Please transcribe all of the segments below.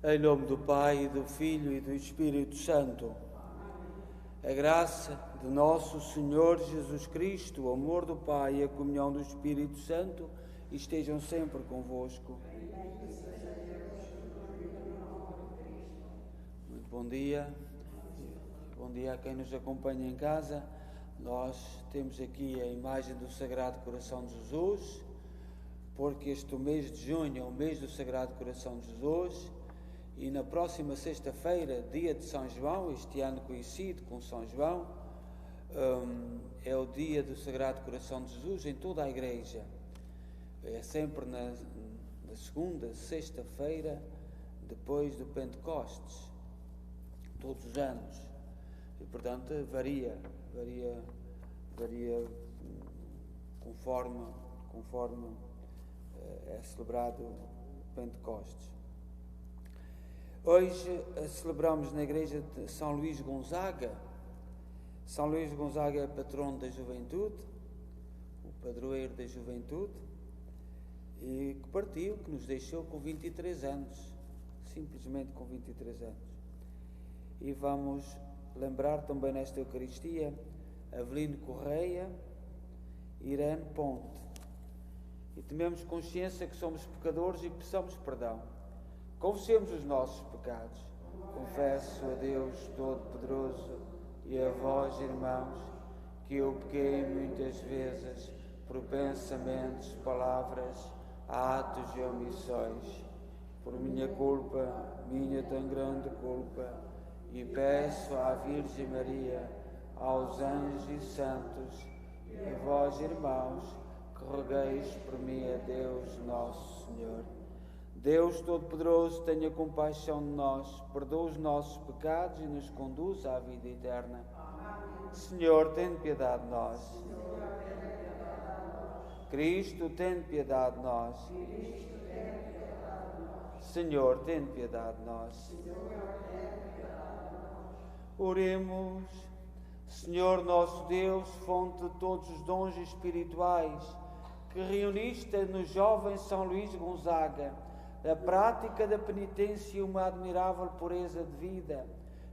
Em nome do Pai, do Filho e do Espírito Santo. A graça de nosso Senhor Jesus Cristo, o amor do Pai e a comunhão do Espírito Santo estejam sempre convosco. Muito bom dia. Bom dia a quem nos acompanha em casa. Nós temos aqui a imagem do Sagrado Coração de Jesus, porque este mês de junho é o mês do Sagrado Coração de Jesus. E na próxima sexta-feira, dia de São João, este ano coincide com São João, é o dia do Sagrado Coração de Jesus em toda a Igreja. É sempre na segunda sexta-feira, depois do Pentecostes, todos os anos. E, portanto, varia conforme é celebrado o Pentecostes. Hoje celebramos na igreja de São Luís Gonzaga. São Luís Gonzaga é patrono da juventude, o padroeiro da juventude, e que partiu, que nos deixou com 23 anos, simplesmente com 23 anos. E vamos lembrar também nesta Eucaristia Avelino Correia e Irene Ponte. E tomemos consciência que somos pecadores e peçamos perdão. Confessemos os nossos pecados. Confesso a Deus Todo-Poderoso e a vós, irmãos, que eu pequei muitas vezes por pensamentos, palavras, atos e omissões. Por minha culpa, minha tão grande culpa, e peço à Virgem Maria, aos anjos e santos, e a vós, irmãos, que rogueis por mim a Deus nosso Senhor. Deus Todo-Poderoso, tenha compaixão de nós, perdoa os nossos pecados e nos conduz à vida eterna. Senhor, tem piedade de nós. Cristo, tem piedade de nós. Senhor, tem piedade de nós. Oremos. Senhor nosso Deus, fonte de todos os dons espirituais, que reuniste no jovem São Luís Gonzaga a prática da penitência e uma admirável pureza de vida,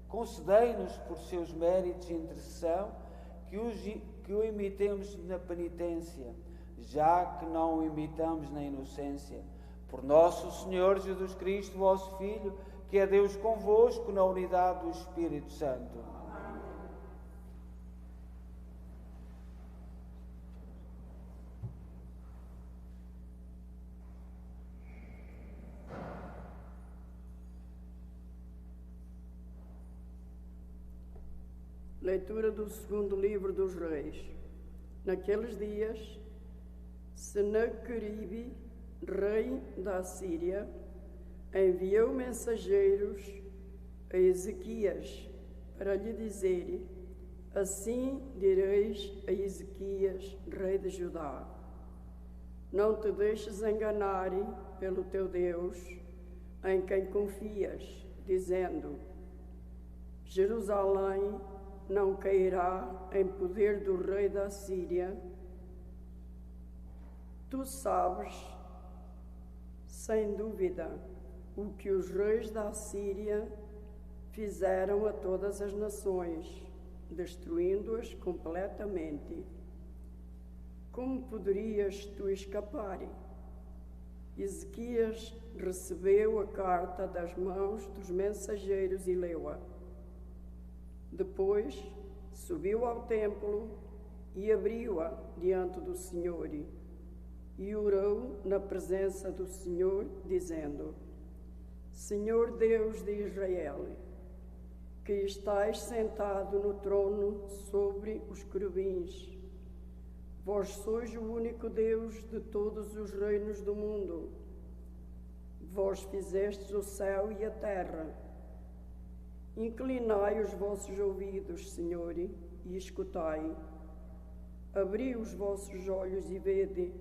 concedei-nos por seus méritos e intercessão que o imitemos na penitência, já que não o imitamos na inocência. Por nosso Senhor Jesus Cristo, vosso Filho, que é Deus convosco na unidade do Espírito Santo. Leitura do segundo livro dos Reis. Naqueles dias, Senaqueribe, rei da Assíria, enviou mensageiros a Ezequias para lhe dizer: assim direis a Ezequias, rei de Judá: não te deixes enganar pelo teu Deus, em quem confias, dizendo: Jerusalém não cairá em poder do rei da Síria. Tu sabes, sem dúvida, o que os reis da Síria fizeram a todas as nações, destruindo-as completamente. Como poderias tu escapar? Ezequias recebeu a carta das mãos dos mensageiros e leu-a. Depois subiu ao templo e abriu-a diante do Senhor e orou na presença do Senhor, dizendo: Senhor Deus de Israel, que estais sentado no trono sobre os querubins, vós sois o único Deus de todos os reinos do mundo. Vós fizestes o céu e a terra. Inclinai os vossos ouvidos, Senhor, e escutai. Abri os vossos olhos e vede.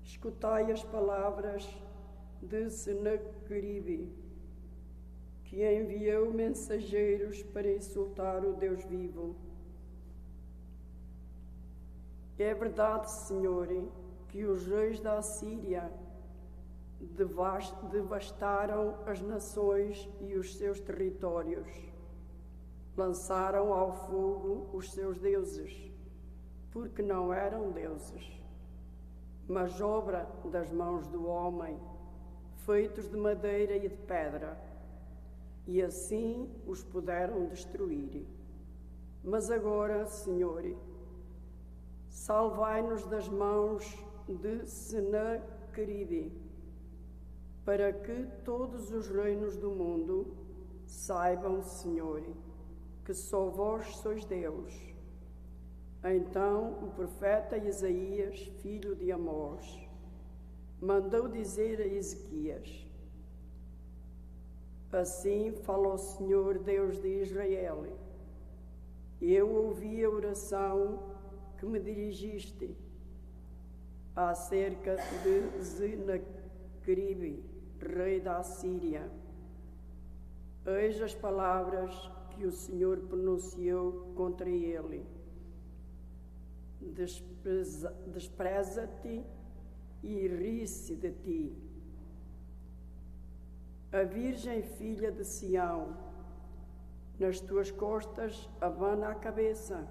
Escutai as palavras de Senaqueribe, que enviou mensageiros para insultar o Deus vivo. É verdade, Senhor, que os reis da Assíria devastaram as nações e os seus territórios. Lançaram ao fogo os seus deuses, porque não eram deuses, mas obra das mãos do homem, feitos de madeira e de pedra, e assim os puderam destruir. Mas agora, Senhor, salvai-nos das mãos de Senaqueribe, para que todos os reinos do mundo saibam, Senhor, que só vós sois Deus. Então o profeta Isaías, filho de Amós, mandou dizer a Ezequias: assim fala o Senhor, Deus de Israel: eu ouvi a oração que me dirigiste acerca de Senaqueribe, rei da Assíria. Eis as palavras que o Senhor pronunciou contra ele: despreza-te e ri-se de ti. A Virgem filha de Sião, nas tuas costas abana a cabeça,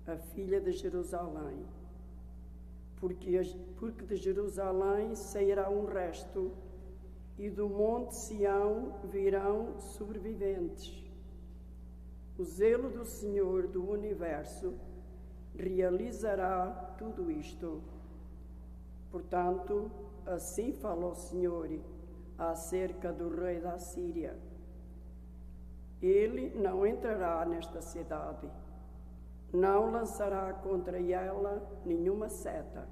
a filha de Jerusalém. Porque de Jerusalém sairá um resto, e do monte Sião virão sobreviventes. O zelo do Senhor do Universo realizará tudo isto. Portanto, assim fala o Senhor acerca do rei da Síria: ele não entrará nesta cidade, não lançará contra ela nenhuma seta,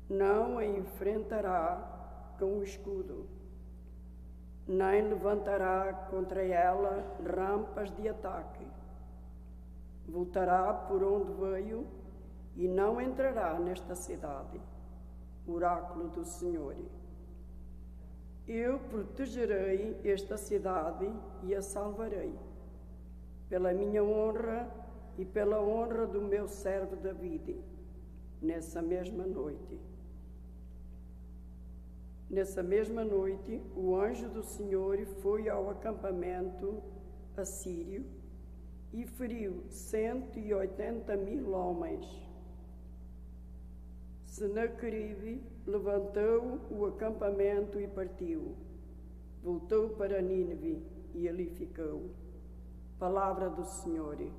não a enfrentará com o escudo, nem levantará contra ela rampas de ataque. Voltará por onde veio e não entrará nesta cidade. Oráculo do Senhor. Eu protegerei esta cidade e a salvarei, pela minha honra e pela honra do meu servo David, nessa mesma noite. Nessa mesma noite, o anjo do Senhor foi ao acampamento assírio e feriu 180.000 homens. Senaqueribe levantou o acampamento e partiu. Voltou para Nínive e ali ficou. Palavra do Senhor. Senhor.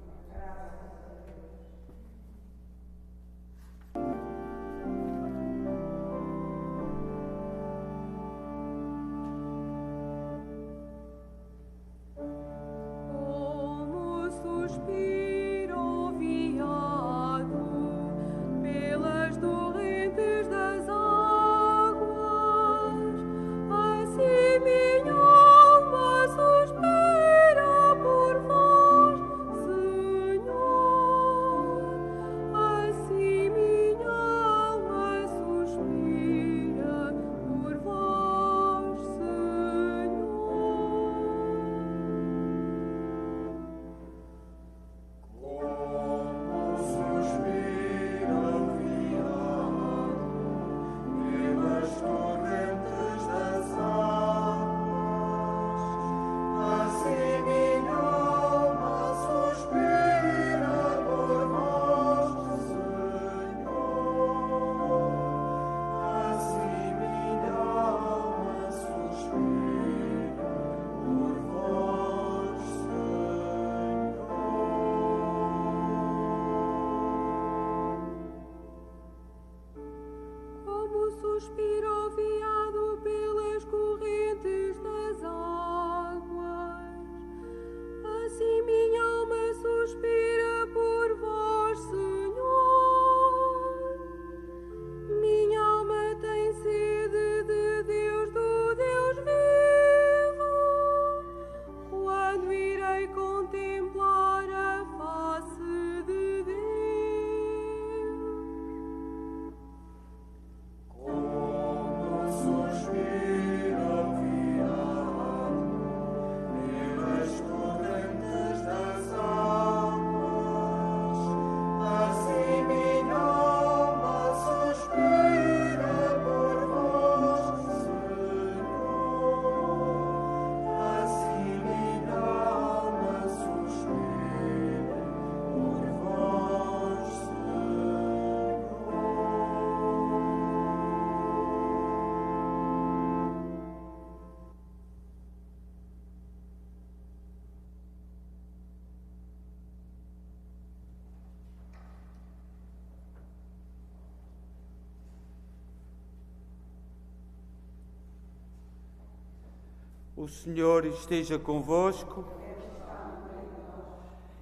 O Senhor esteja convosco.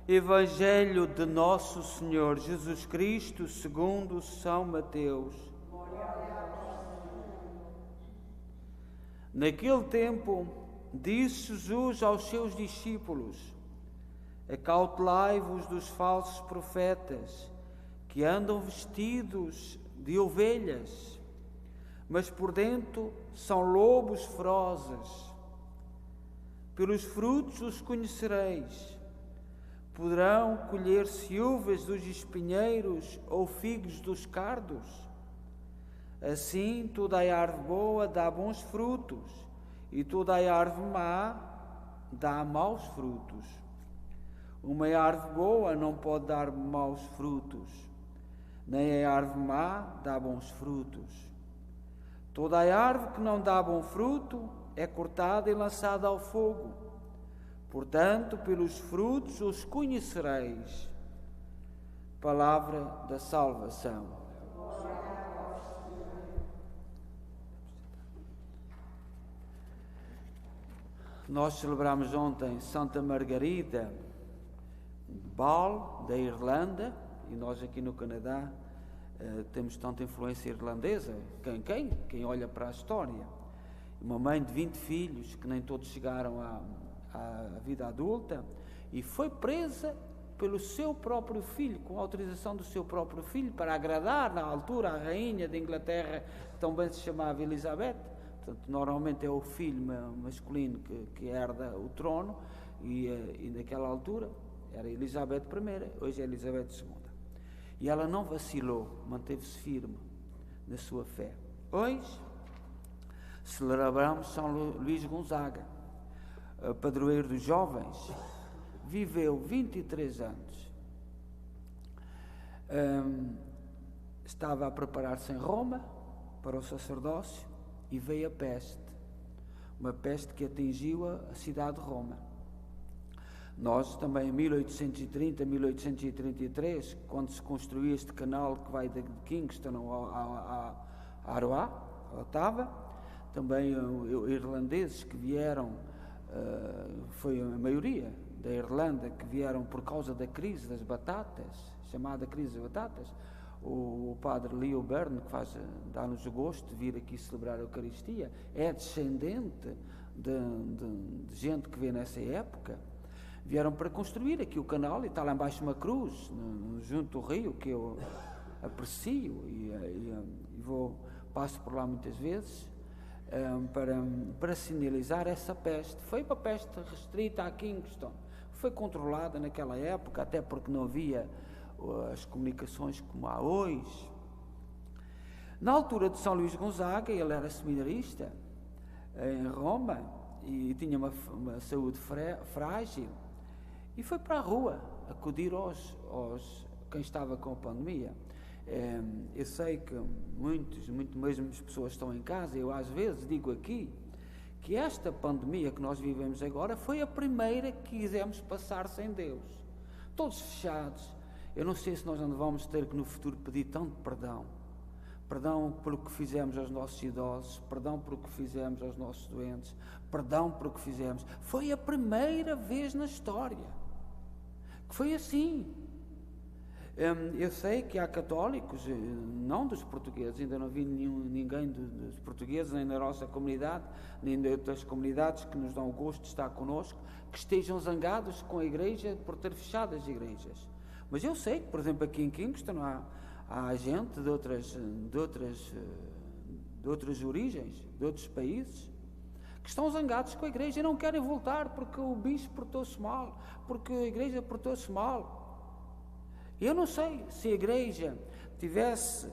Evangelho de Nosso Senhor Jesus Cristo segundo São Mateus. Naquele tempo, disse Jesus aos seus discípulos: acautelai-vos dos falsos profetas, que andam vestidos de ovelhas, mas por dentro são lobos ferozes. Pelos frutos os conhecereis. Poderão colher-se uvas dos espinheiros ou figos dos cardos? Assim, toda a árvore boa dá bons frutos, e toda a árvore má dá maus frutos. Uma árvore boa não pode dar maus frutos, nem a árvore má dá bons frutos. Toda a árvore que não dá bom fruto é cortada e lançada ao fogo. Portanto, pelos frutos os conhecereis. Palavra da salvação. Nós celebramos ontem Santa Margarida Ball, da Irlanda, e nós aqui no Canadá temos tanta influência irlandesa. Quem olha para a história. Uma mãe de 20 filhos, que nem todos chegaram à vida adulta, e foi presa pelo seu próprio filho, com a autorização do seu próprio filho, para agradar na altura a rainha de Inglaterra, que também se chamava Elizabeth. Portanto, normalmente é o filho masculino que herda o trono, e naquela altura era Elizabeth I, hoje é Elizabeth II. E ela não vacilou, manteve-se firme na sua fé. Hoje celebramos São Luís Gonzaga, padroeiro dos jovens. Viveu 23 anos. Estava a preparar-se em Roma para o sacerdócio e veio a peste. Uma peste que atingiu a cidade de Roma. Nós também, em 1830, 1833, quando se construiu este canal que vai de Kingston a Arroa, Ottawa, também irlandeses que vieram, foi a maioria da Irlanda, que vieram por causa da crise das batatas, chamada crise das batatas. O padre Leo Byrne, que dá-nos o gosto de vir aqui celebrar a Eucaristia, é descendente de gente que veio nessa época. Vieram para construir aqui o canal, e está lá embaixo uma cruz, junto ao rio, que eu aprecio e passo por lá muitas vezes, para sinalizar essa peste. Foi uma peste restrita a Kingston, foi controlada naquela época, até porque não havia as comunicações como há hoje. Na altura de São Luís Gonzaga, ele era seminarista em Roma e tinha uma saúde frágil, e foi para a rua acudir aos quem estava com a pandemia. Eu sei que muito mesmo as pessoas estão em casa. Eu às vezes digo aqui que esta pandemia que nós vivemos agora foi a primeira que quisemos passar sem Deus, todos fechados. Eu não sei se nós não vamos ter que no futuro pedir tanto perdão pelo que fizemos aos nossos idosos, perdão pelo que fizemos aos nossos doentes, perdão pelo que fizemos. Foi a primeira vez na história que foi assim. Eu sei que há católicos, não dos portugueses, ainda não vi ninguém dos portugueses, nem na nossa comunidade, nem de outras comunidades que nos dão o gosto de estar connosco, que estejam zangados com a Igreja por ter fechado as igrejas. Mas eu sei que, por exemplo, aqui em Kingston há gente de outras origens, de outros países, que estão zangados com a Igreja e não querem voltar porque o bispo portou-se mal, porque a Igreja portou-se mal. Eu não sei, se a Igreja tivesse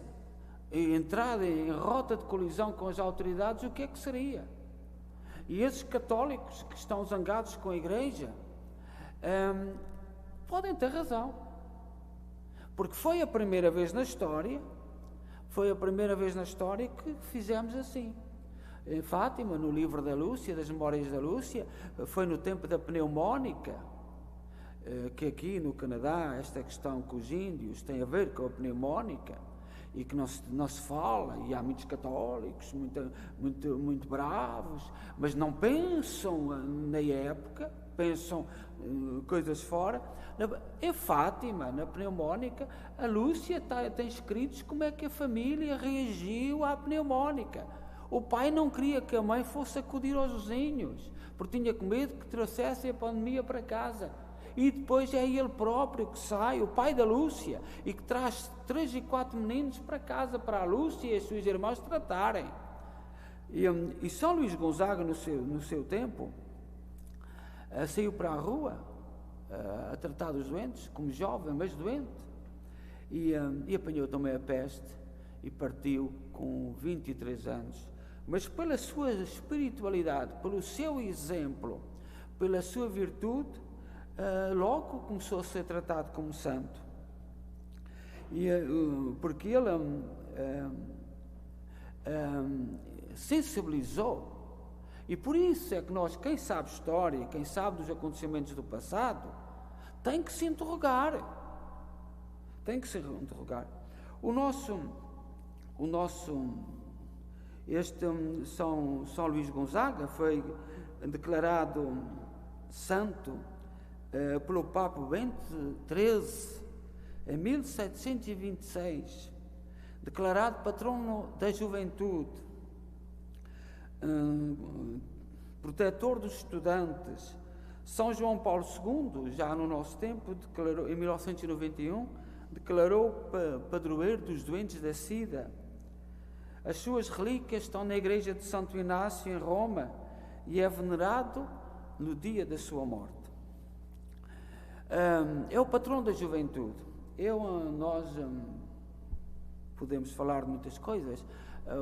entrado em rota de colisão com as autoridades, o que é que seria? E esses católicos que estão zangados com a Igreja podem ter razão, porque foi a primeira vez na história que fizemos assim. Em Fátima, no livro da Lúcia, das Memórias da Lúcia, foi no tempo da pneumónica, que aqui no Canadá esta questão com os índios tem a ver com a pneumónica, e que não se fala, e há muitos católicos muito bravos, mas não pensam na época, pensam coisas fora. Em Fátima, na pneumónica, a Lúcia tem escritos como é que a família reagiu à pneumónica. O pai não queria que a mãe fosse acudir aos vizinhos, porque tinha medo que trouxessem a pandemia para casa. E depois é ele próprio que sai, o pai da Lúcia, e que traz 3 e 4 meninos para casa, para a Lúcia e as suas irmãs tratarem. E São Luís Gonzaga, no seu tempo, saiu para a rua a tratar dos doentes, como jovem, mas doente, e apanhou também a peste e partiu com 23 anos. Mas pela sua espiritualidade, pelo seu exemplo, pela sua virtude, logo começou a ser tratado como santo. Porque ele sensibilizou. E por isso é que nós, quem sabe história, quem sabe dos acontecimentos do passado, tem que se interrogar. Tem que se interrogar. Este São Luís Gonzaga foi declarado santo pelo Papa Bento XIII em 1726, declarado patrono da juventude, protetor dos estudantes. São João Paulo II, já no nosso tempo, declarou, em 1991, declarou padroeiro dos doentes da SIDA. As suas relíquias estão na igreja de Santo Inácio, em Roma, e é venerado no dia da sua morte. É o patrono da juventude. Nós podemos falar de muitas coisas.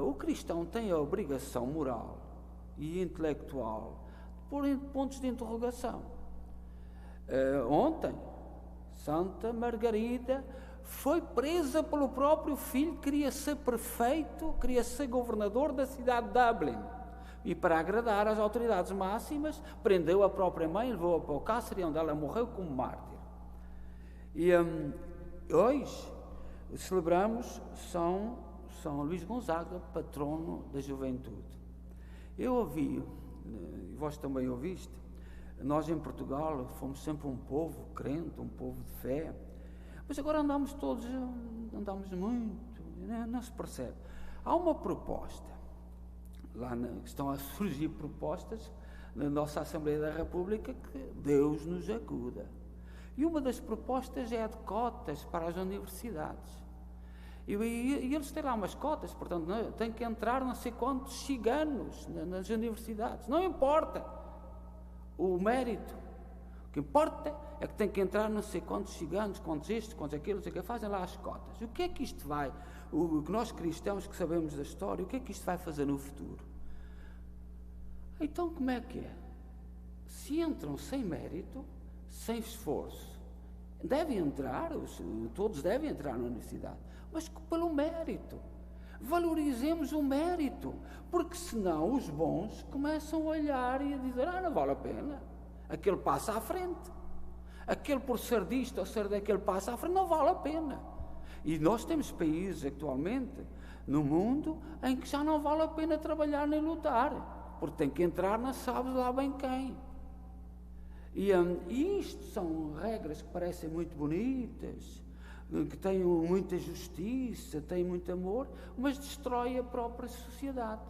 O cristão tem a obrigação moral e intelectual de pôr em pontos de interrogação. Ontem, Santa Margarida foi presa pelo próprio filho, queria ser prefeito, queria ser governador da cidade de Dublin. E para agradar às autoridades máximas, prendeu a própria mãe, levou-a para o cárcere, onde ela morreu como mártir. E hoje celebramos São Luís Gonzaga, patrono da juventude. Eu ouvi, e vós também ouviste, nós em Portugal fomos sempre um povo crente, um povo de fé, mas agora andamos muito, não se percebe. Há uma proposta, estão a surgir propostas na nossa Assembleia da República que Deus nos acuda. E uma das propostas é a de cotas para as universidades. E eles têm lá umas cotas, portanto, tem que entrar não sei quantos ciganos nas universidades. Não importa o mérito. O que importa é que tem que entrar não sei quantos ciganos, quantos estes, quantos aqueles, que fazem lá as cotas. O que é que isto vai, o que nós cristãos que sabemos da história, o que é que isto vai fazer no futuro? Então como é que é? Se entram sem mérito, sem esforço, devem entrar, todos devem entrar na universidade, mas pelo mérito. Valorizemos o mérito, porque senão os bons começam a olhar e a dizer, não vale a pena, aquele passa à frente, aquele por ser disto ou ser daquele passa à frente, não vale a pena. E nós temos países atualmente no mundo em que já não vale a pena trabalhar nem lutar, porque tem que entrar na sabe lá bem quem. E isto são regras que parecem muito bonitas, que têm muita justiça, têm muito amor, mas destrói a própria sociedade,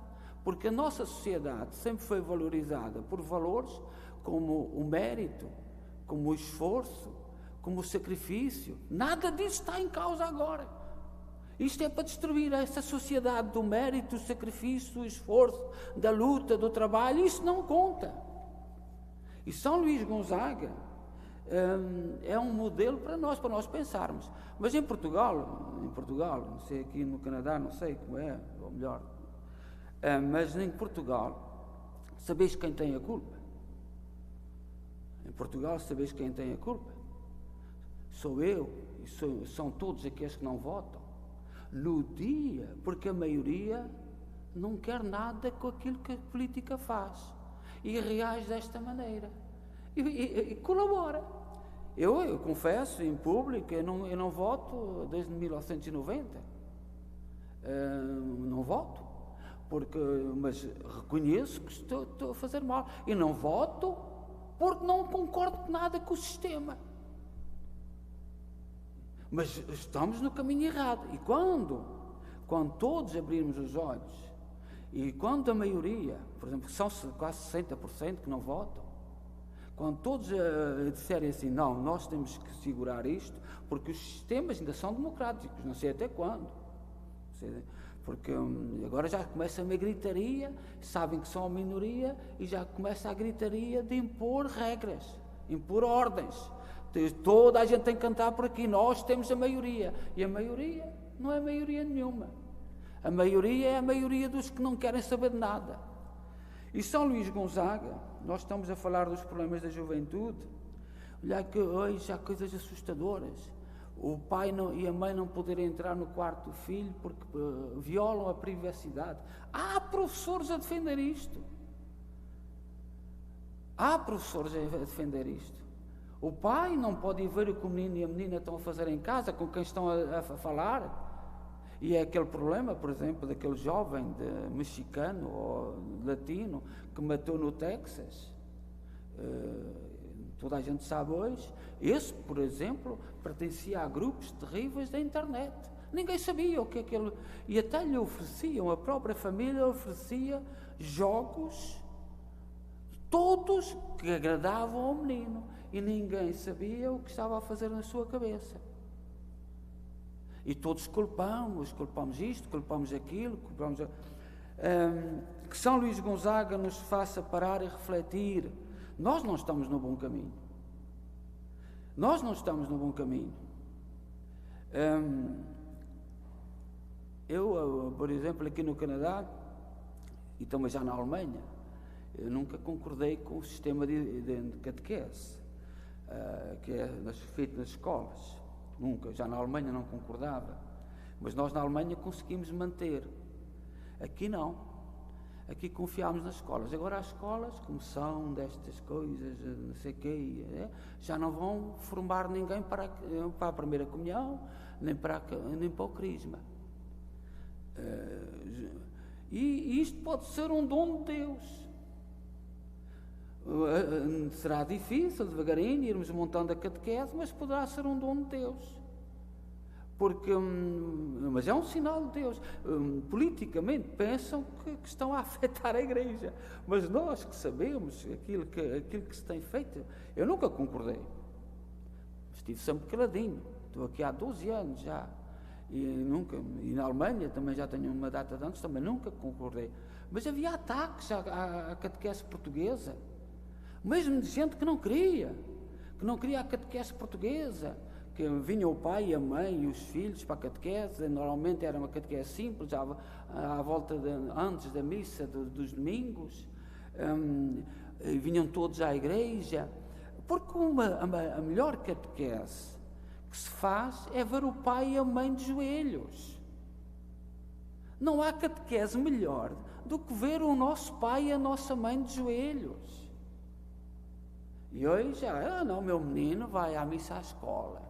porque a nossa sociedade sempre foi valorizada por valores como o mérito, como o esforço, como o sacrifício. Nada disso está em causa agora. Isto é para destruir essa sociedade do mérito, do sacrifício, do esforço, da luta, do trabalho. Isso não conta. E São Luís Gonzaga é um modelo para nós pensarmos. Mas em Portugal, não sei, aqui no Canadá, não sei como é, ou melhor, mas em Portugal, sabeis quem tem a culpa? Em Portugal, sabeis quem tem a culpa? Sou eu, e são todos aqueles que não votam. No dia, porque a maioria não quer nada com aquilo que a política faz. E reage desta maneira. E colabora. Eu confesso, em público, eu não voto desde 1990. não voto, mas reconheço que estou a fazer mal. E não voto porque não concordo nada com o sistema. Mas estamos no caminho errado. E quando todos abrirmos os olhos, e quando a maioria, por exemplo, são quase 60% que não votam, quando todos disserem assim, não, nós temos que segurar isto, porque os sistemas ainda são democráticos, não sei até quando. Porque agora já começa uma gritaria, sabem que são a minoria, e já começa a gritaria de impor regras, impor ordens. Toda a gente tem que cantar por aqui, nós temos a maioria. E a maioria não é maioria nenhuma. A maioria é a maioria dos que não querem saber de nada. E São Luís Gonzaga, nós estamos a falar dos problemas da juventude, olha que hoje há coisas assustadoras. O pai e a mãe não poderem entrar no quarto do filho porque violam a privacidade. Há professores a defender isto. Há professores a defender isto. O pai não pode ir ver o que o menino e a menina estão a fazer em casa, com quem estão a falar. E é aquele problema, por exemplo, daquele jovem mexicano ou latino que matou no Texas. Toda a gente sabe hoje. Esse, por exemplo, pertencia a grupos terríveis da internet. Ninguém sabia o que é aquele... E até lhe ofereciam, a própria família oferecia jogos, todos que agradavam ao menino. E ninguém sabia o que estava a fazer na sua cabeça. E todos culpamos isto, culpamos aquilo, que São Luís Gonzaga nos faça parar e refletir. Nós não estamos no bom caminho. Nós não estamos no bom caminho. Eu, por exemplo, aqui no Canadá, e também já na Alemanha, eu nunca concordei com o sistema de catequese, que é feito nas escolas. Nunca, já na Alemanha não concordava, mas nós na Alemanha conseguimos manter. Aqui não, aqui confiámos nas escolas. Agora as escolas, como são destas coisas, não sei o quê, já não vão formar ninguém para a primeira comunhão, nem para o crisma. E isto pode ser um dom de Deus. Será difícil, devagarinho, irmos montando a catequese, mas poderá ser um dom de Deus. Mas é um sinal de Deus. Politicamente pensam que estão a afetar a Igreja, mas nós que sabemos aquilo que se tem feito, eu nunca concordei. Estive sempre caladinho, estou aqui há 12 anos já, e na Alemanha também já tenho uma data de anos, também nunca concordei. Mas havia ataques à catequese portuguesa, mesmo de gente que não queria a catequese portuguesa, que vinha o pai e a mãe e os filhos para a catequese. Normalmente era uma catequese simples, à volta antes da missa dos domingos, e vinham todos à igreja, porque a melhor catequese que se faz é ver o pai e a mãe de joelhos. Não há catequese melhor do que ver o nosso pai e a nossa mãe de joelhos. E hoje, não, meu menino vai à missa à escola.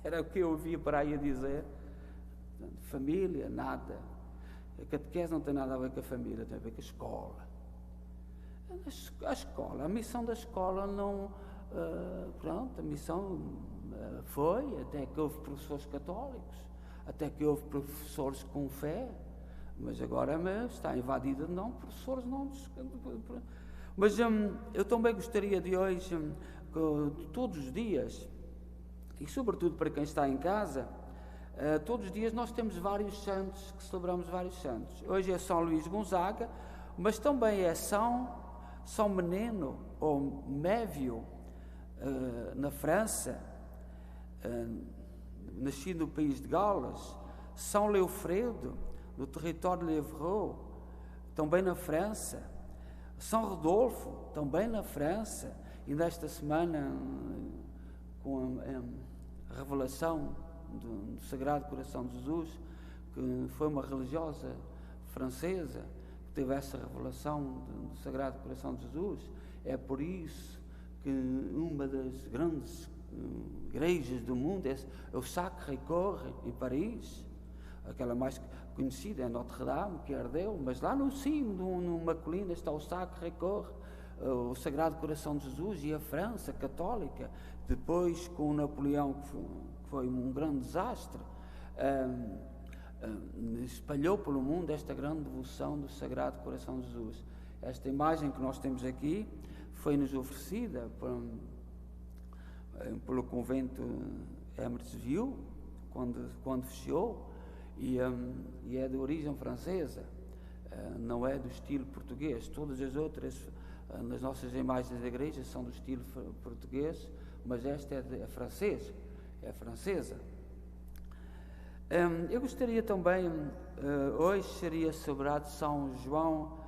Era o que eu ouvia para aí a dizer. Família, nada. A catequese não tem nada a ver com a família, tem a ver com a escola. A escola, a missão da escola não... a missão foi, até que houve professores católicos, até que houve professores com fé, mas agora está invadida de não professores, não... Mas eu também gostaria de hoje, todos os dias, e sobretudo para quem está em casa, todos os dias nós temos vários santos, que celebramos vários santos. Hoje é São Luís Gonzaga, mas também é São Meneno, ou Mévio, na França, nascido no país de Gales. São Leofredo, no território de l'Évreux, também na França. São Rodolfo, também na França, e nesta semana, com a revelação do Sagrado Coração de Jesus, que foi uma religiosa francesa que teve essa revelação do Sagrado Coração de Jesus, é por isso que uma das grandes igrejas do mundo é o Sacré-Cœur, em Paris, aquela mais conhecida é Notre-Dame, que ardeu, mas lá no cimo, numa colina, está o Sacré-Cœur, o Sagrado Coração de Jesus, e a França católica, depois com o Napoleão, que foi um grande desastre, espalhou pelo mundo esta grande devoção do Sagrado Coração de Jesus. Esta imagem que nós temos aqui foi-nos oferecida pelo convento Emersville, quando fechou, e é de origem francesa, não é do estilo português. Todas as outras, nas nossas imagens da igreja, são do estilo português, mas esta é francesa. Eu gostaria também, hoje seria celebrado São João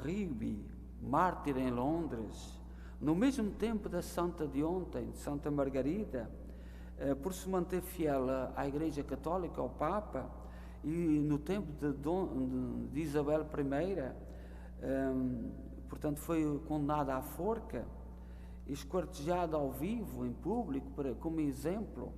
Rigby, mártir em Londres, no mesmo tempo da Santa de ontem, de Santa Margarida, por se manter fiel à Igreja Católica, ao Papa, e no tempo de Isabel I, portanto foi condenado à forca, esquartejado ao vivo, em público, como exemplo.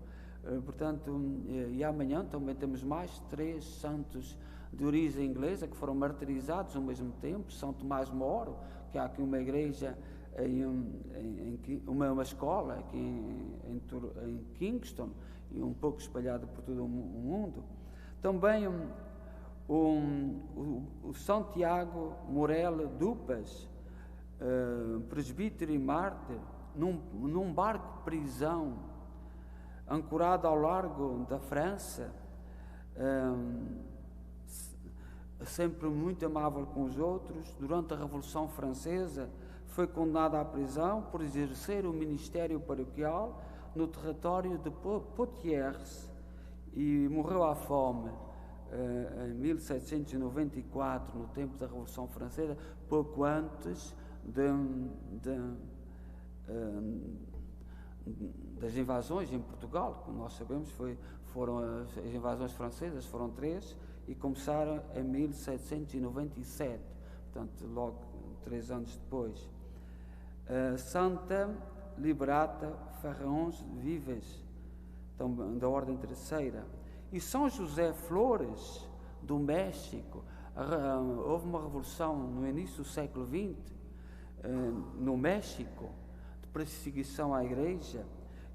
Portanto, e amanhã também temos mais 3 santos de origem inglesa que foram martirizados ao mesmo tempo. São Tomás Moro, que há aqui uma igreja, uma escola aqui em Kingston, e um pouco espalhada por todo o mundo. Também o São Tiago Morel Dupas, presbítero e mártir, num barco prisão ancorado ao largo da França, sempre muito amável com os outros. Durante a Revolução Francesa foi condenado à prisão por exercer o ministério paroquial no território de Poitiers e morreu à fome em 1794, no tempo da Revolução Francesa, pouco antes das invasões em Portugal. Como nós sabemos, foram as invasões francesas, foram 3, e começaram em 1797, portanto logo 3 anos depois. Santa Liberata Ferrões Vives, da Ordem Terceira, e São José Flores, do México. Houve uma revolução no início do século XX, no México, de perseguição à Igreja,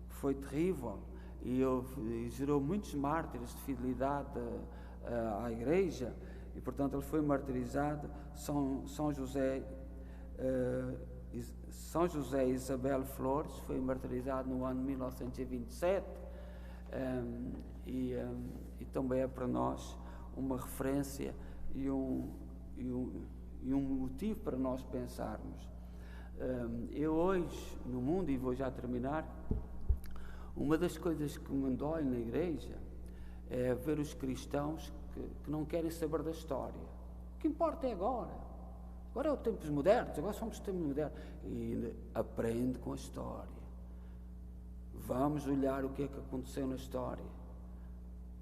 que foi terrível, e gerou muitos mártires de fidelidade à Igreja, e portanto ele foi martirizado. São José Isabel Flores foi martirizado no ano 1927, e também é para nós uma referência e um motivo para nós pensarmos. Eu hoje, no mundo, e vou já terminar, uma das coisas que me dói na igreja é ver os cristãos que não querem saber da história. O que importa é agora. Agora é o tempos modernos, agora somos tempos modernos. E aprende com a história. Vamos olhar o que é que aconteceu na história.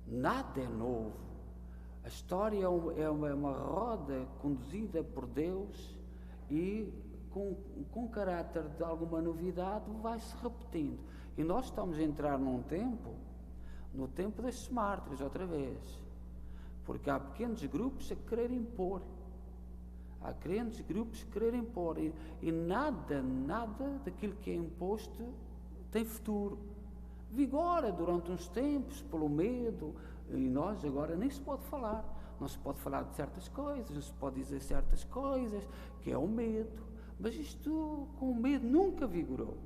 Nada é novo. A história é uma roda conduzida por Deus, e com caráter de alguma novidade vai-se repetindo. E nós estamos a entrar no tempo destes mártires outra vez. Porque há pequenos grupos a quererem impor. Há grandes grupos a quererem impor. E nada daquilo que é imposto tem futuro. Vigora durante uns tempos, pelo medo, e nós agora nem se pode falar. Não se pode falar de certas coisas, não se pode dizer certas coisas, que é o medo. Mas isto, com o medo, nunca vigorou.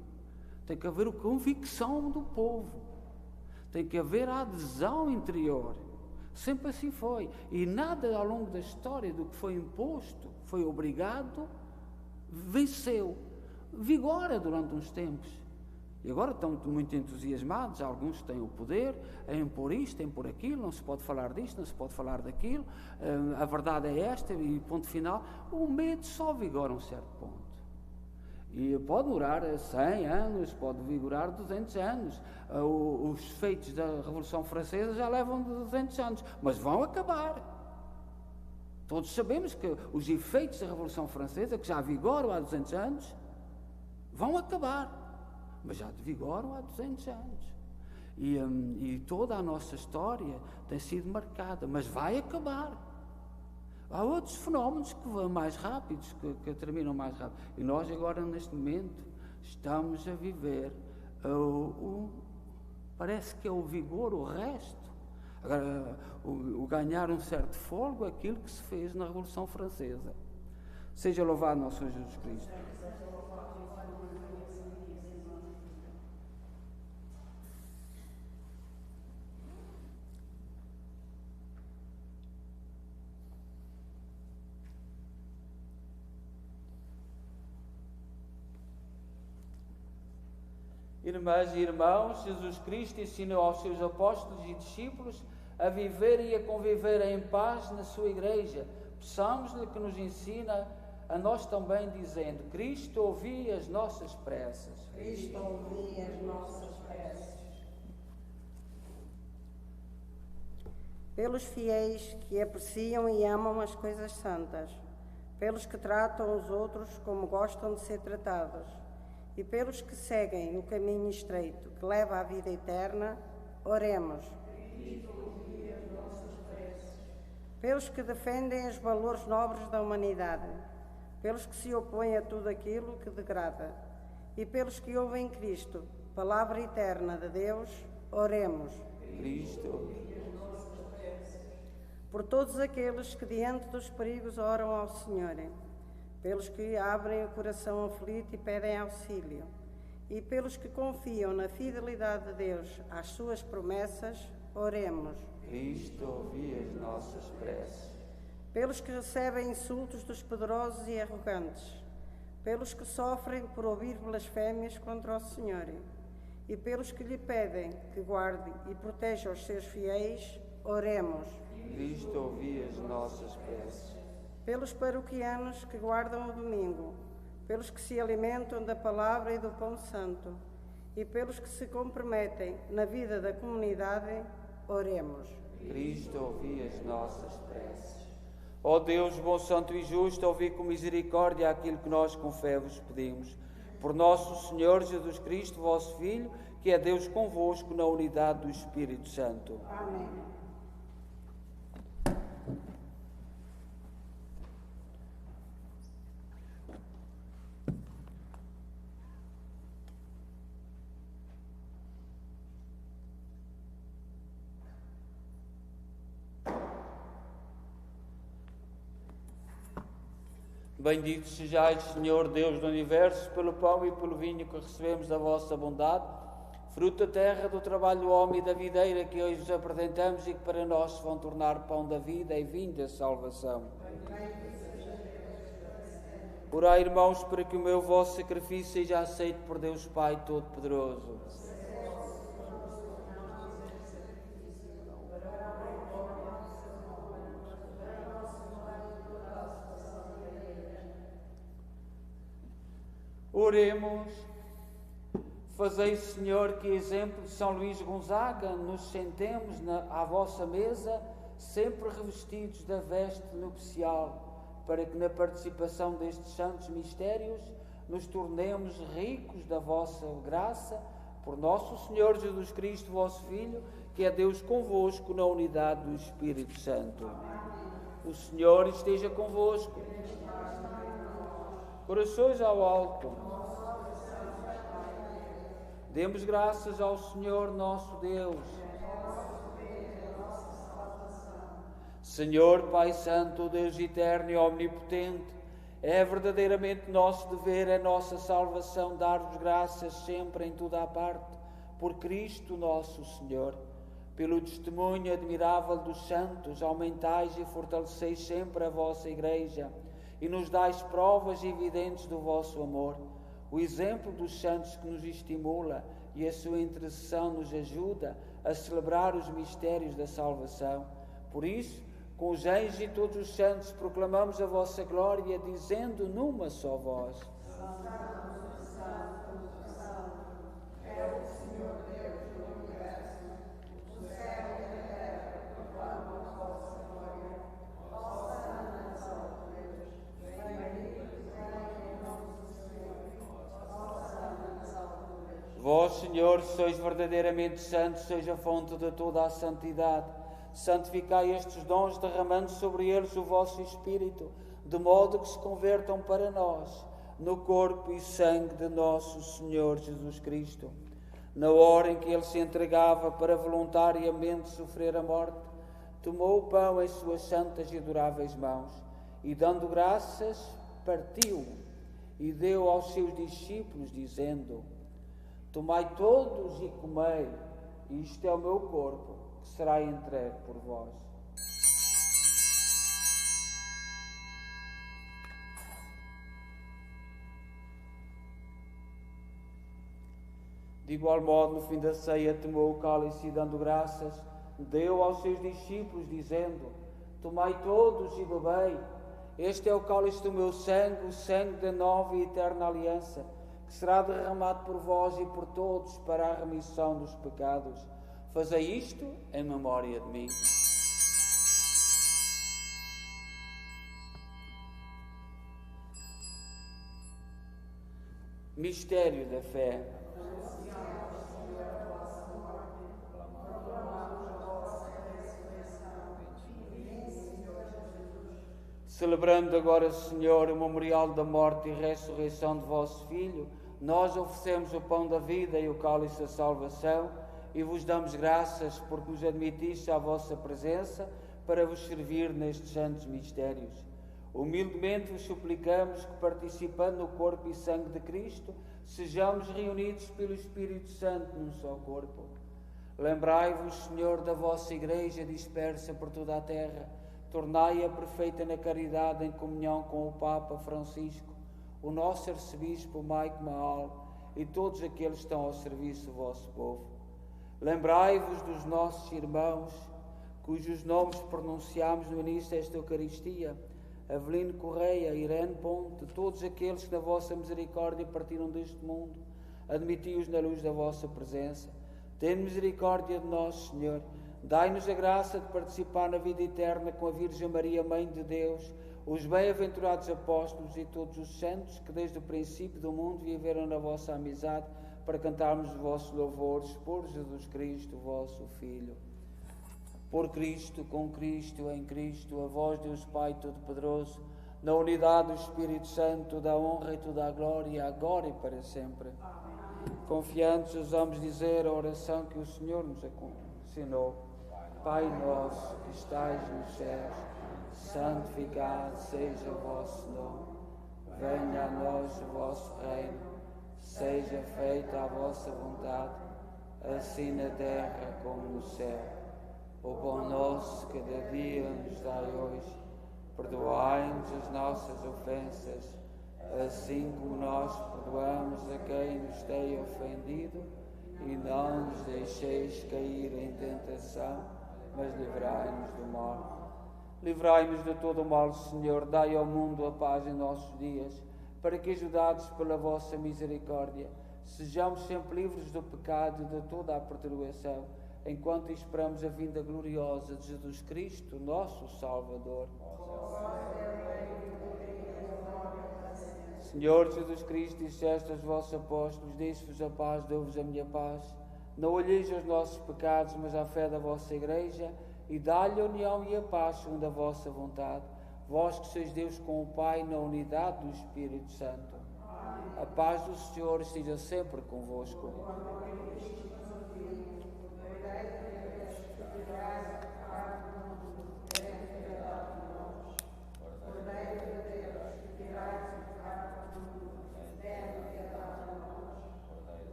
Tem que haver a convicção do povo. Tem que haver a adesão interior. Sempre assim foi. E nada ao longo da história do que foi imposto, foi obrigado, venceu. Vigora durante uns tempos. E agora estão muito entusiasmados, alguns têm o poder a impor isto, a impor aquilo, não se pode falar disto, não se pode falar daquilo, a verdade é esta, e ponto final. O medo só vigora um certo ponto. E pode durar 100 anos, pode vigorar 200 anos. Os feitos da Revolução Francesa já levam 200 anos, mas vão acabar. Todos sabemos que os efeitos da Revolução Francesa, que já vigoram há 200 anos, vão acabar. Mas já vigoram há 200 anos. E toda a nossa história tem sido marcada, mas vai acabar. Há outros fenómenos que vão mais rápidos, que terminam mais rápido. E nós agora, neste momento, estamos a viver parece que é o vigor, o resto. Agora, o ganhar um certo fôlego, aquilo que se fez na Revolução Francesa. Seja louvado nosso Senhor Jesus Cristo. Irmãs e irmãos, Jesus Cristo ensinou aos seus apóstolos e discípulos a viverem e a conviverem em paz na sua igreja. Peçamos-lhe que nos ensina a nós também, dizendo: Cristo, ouvi as nossas preces. Cristo, ouvi as nossas preces. Pelos fiéis que apreciam e amam as coisas santas, pelos que tratam os outros como gostam de ser tratados, e pelos que seguem o caminho estreito que leva à vida eterna, oremos. Cristo, ouvi as nossas preces. Pelos que defendem os valores nobres da humanidade, pelos que se opõem a tudo aquilo que degrada, e pelos que ouvem Cristo, palavra eterna de Deus, oremos. Cristo, ouvi as nossas preces. Por todos aqueles que diante dos perigos oram ao Senhor, pelos que abrem o coração aflito e pedem auxílio, e pelos que confiam na fidelidade de Deus às suas promessas, oremos. Cristo, ouvi as nossas preces. Pelos que recebem insultos dos poderosos e arrogantes, pelos que sofrem por ouvir blasfémias contra o Senhor, e pelos que lhe pedem que guarde e proteja os seus fiéis, oremos. Cristo, ouvi as nossas preces. Pelos paroquianos que guardam o domingo, pelos que se alimentam da palavra e do pão santo, e pelos que se comprometem na vida da comunidade, oremos. Cristo, ouvi as nossas preces. Ó Deus, bom, santo e justo, ouvi com misericórdia aquilo que nós com fé vos pedimos. Por nosso Senhor Jesus Cristo, vosso Filho, que é Deus convosco na unidade do Espírito Santo. Amém. Bendito sejais, Senhor Deus do Universo, pelo pão e pelo vinho que recebemos da vossa bondade, fruto da terra, do trabalho do homem e da videira que hoje vos apresentamos e que para nós se vão tornar pão da vida e vinho da salvação. Orai, irmãos, para que o meu vosso sacrifício seja aceito por Deus Pai Todo-Poderoso. Oremos. Fazei, Senhor, que exemplo de São Luís Gonzaga nos sentemos à vossa mesa, sempre revestidos da veste nupcial, para que na participação destes santos mistérios nos tornemos ricos da vossa graça, por nosso Senhor Jesus Cristo, vosso Filho, que é Deus convosco na unidade do Espírito Santo. O Senhor esteja convosco. Corações ao alto. Demos graças ao Senhor nosso Deus. Senhor, Pai Santo, Deus eterno e omnipotente, é verdadeiramente nosso dever, é nossa salvação dar-vos graças sempre em toda a parte, por Cristo nosso Senhor. Pelo testemunho admirável dos santos, aumentais e fortaleceis sempre a vossa Igreja e nos dais provas evidentes do vosso amor. O exemplo dos santos que nos estimula e a sua intercessão nos ajuda a celebrar os mistérios da salvação. Por isso, com os anjos e todos os santos, proclamamos a vossa glória, dizendo numa só voz: Santo, Santo, Santo, é o Senhor Deus do universo. O céu e a terra proclamam a vossa glória. Hosana nas alturas. Bendito seja o nome do Senhor. Hosana nas alturas. Vós Vós, Senhor, sois verdadeiramente santos, sois a fonte de toda a santidade. Santificai estes dons, derramando sobre eles o vosso Espírito, de modo que se convertam para nós no corpo e sangue de nosso Senhor Jesus Cristo. Na hora em que ele se entregava para voluntariamente sofrer a morte, tomou o pão em suas santas e adoráveis mãos e, dando graças, partiu e deu aos seus discípulos, dizendo: Tomai todos e comei, isto é o meu corpo, que será entregue por vós. De igual modo, no fim da ceia, tomou o cálice e, dando graças, deu aos seus discípulos, dizendo: Tomai todos e bebei, este é o cálice do meu sangue, o sangue da nova e eterna aliança, que será derramado por vós e por todos para a remissão dos pecados. Fazei isto em memória de mim. Mistério da fé. Celebrando agora, Senhor, o memorial da morte e ressurreição de vosso Filho, nós oferecemos o pão da vida e o cálice da salvação e vos damos graças porque nos admitiste à vossa presença para vos servir nestes santos mistérios. Humildemente vos suplicamos que, participando no corpo e sangue de Cristo, sejamos reunidos pelo Espírito Santo num só corpo. Lembrai-vos, Senhor, da vossa Igreja dispersa por toda a terra. Tornai-a perfeita na caridade, em comunhão com o Papa Francisco, o nosso arcebispo Mike Mahal e todos aqueles que estão ao serviço do vosso povo. Lembrai-vos dos nossos irmãos, cujos nomes pronunciámos no início desta Eucaristia: Avelino Correia, Irene Ponte, todos aqueles que na vossa misericórdia partiram deste mundo. Admiti-os na luz da vossa presença. Tende misericórdia de nós, Senhor. Dai-nos a graça de participar na vida eterna com a Virgem Maria, Mãe de Deus, os bem-aventurados apóstolos e todos os santos que desde o princípio do mundo viveram na vossa amizade, para cantarmos os vossos louvores por Jesus Cristo, vosso Filho. Por Cristo, com Cristo, em Cristo, a vós, Deus Pai Todo-Poderoso, na unidade do Espírito Santo, toda a honra e toda a glória, agora e para sempre. Confiantes, ousamos dizer a oração que o Senhor nos ensinou. Pai nosso que estais nos céus, santificado seja o vosso nome. Venha a nós o vosso reino. Seja feita a vossa vontade, assim na terra como no céu. O pão nosso cada dia nos dai hoje. Perdoai-nos as nossas ofensas, assim como nós perdoamos a quem nos tem ofendido. E não nos deixeis cair em tentação, mas livrai-nos do mal. Livrai-nos de todo o mal, Senhor. Dai ao mundo a paz em nossos dias, para que, ajudados pela vossa misericórdia, sejamos sempre livres do pecado e de toda a perturbação, enquanto esperamos a vinda gloriosa de Jesus Cristo, nosso Salvador. Senhor Jesus Cristo, disseste aos vossos apóstolos: Deixo-vos a paz, dou-vos a minha paz. Não olheis aos nossos pecados, mas à fé da vossa Igreja, e dá-lhe a união e a paz segundo a vossa vontade. Vós que sois Deus com o Pai, na unidade do Espírito Santo. A paz do Senhor esteja sempre convosco.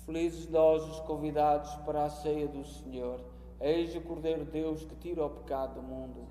Felizes nós os convidados para a ceia do Senhor. Eis o Cordeiro de Deus que tira o pecado do mundo.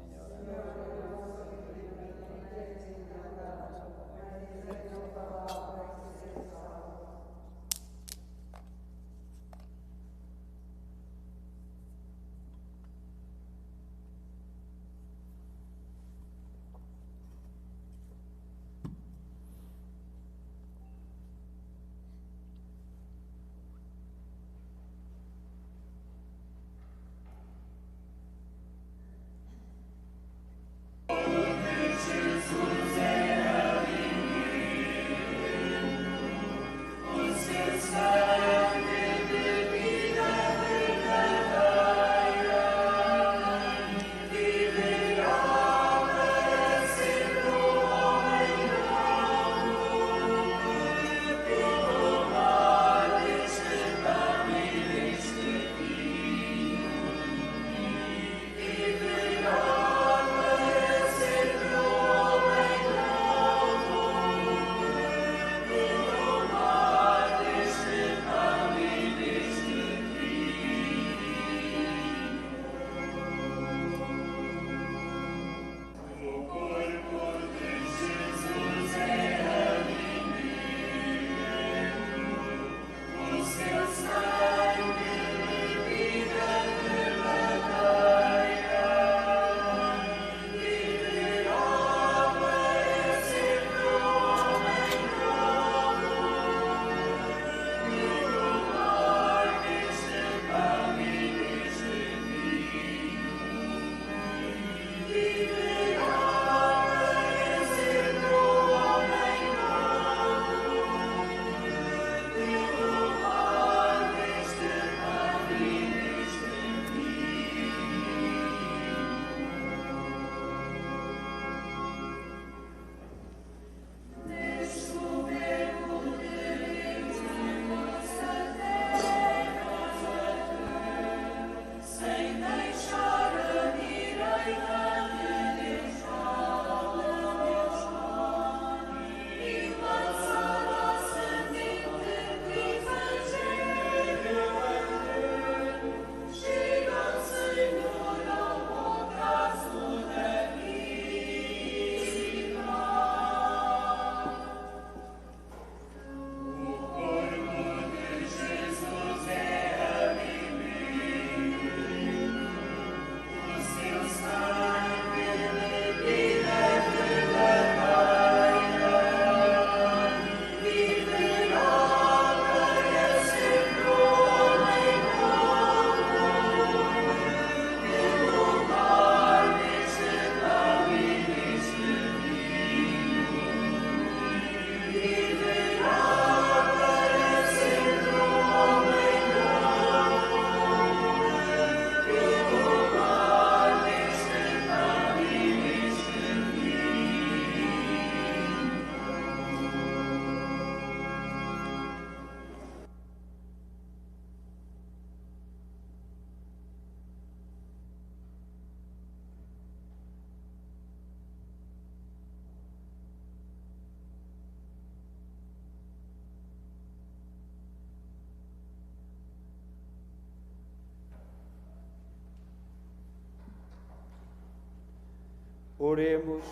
Oremos.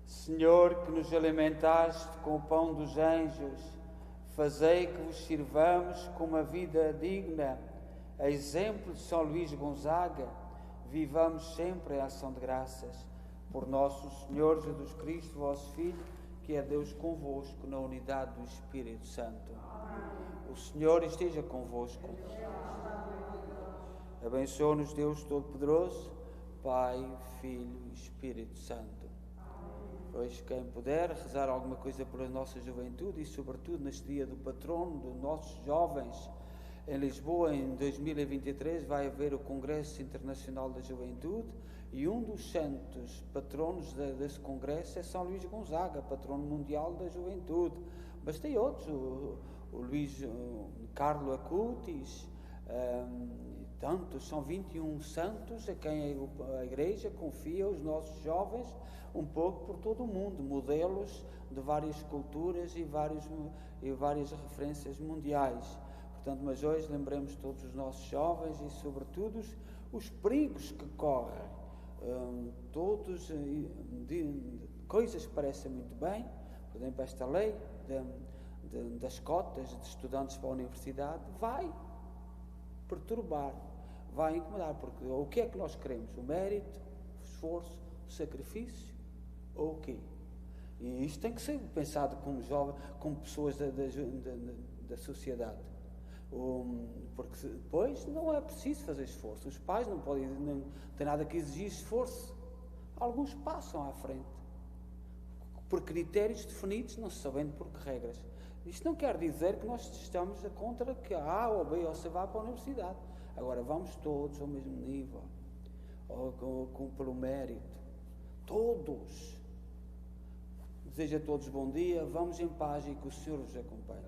Senhor, que nos alimentaste com o pão dos anjos, fazei que vos sirvamos com uma vida digna, a exemplo de São Luís Gonzaga, vivamos sempre em ação de graças. Por nosso Senhor Jesus Cristo, vosso Filho, que é Deus convosco, na unidade do Espírito Santo. O Senhor esteja convosco. Abençoe-nos Deus Todo-Poderoso, Pai, Filho e Espírito Santo. Pois quem puder rezar alguma coisa pela nossa juventude e sobretudo neste dia do patrono dos nossos jovens, em Lisboa em 2023 vai haver o Congresso Internacional da Juventude e um dos santos patronos desse congresso é São Luís Gonzaga, patrono mundial da juventude. Mas tem outros, o Luís Carlo Acutis, tantos, são 21 santos a quem a Igreja confia os nossos jovens um pouco por todo o mundo, modelos de várias culturas e várias referências mundiais. Portanto, mas hoje lembremos todos os nossos jovens e sobretudo os perigos que correm, todos coisas que parecem muito bem, por exemplo, esta lei das cotas de estudantes para a universidade vai perturbar, vai incomodar, porque o que é que nós queremos? O mérito, o esforço, o sacrifício ou o quê? E isto tem que ser pensado como jovem, como pessoas da sociedade, porque depois não é preciso fazer esforço, os pais não tem nada que exigir esforço, alguns passam à frente por critérios definidos, não se sabendo por que regras. Isto não quer dizer que nós estamos contra que a ou B ou C vá para a universidade. Agora, vamos todos ao mesmo nível, pelo mérito. Todos. Desejo a todos bom dia, vamos em paz e que o Senhor vos acompanhe.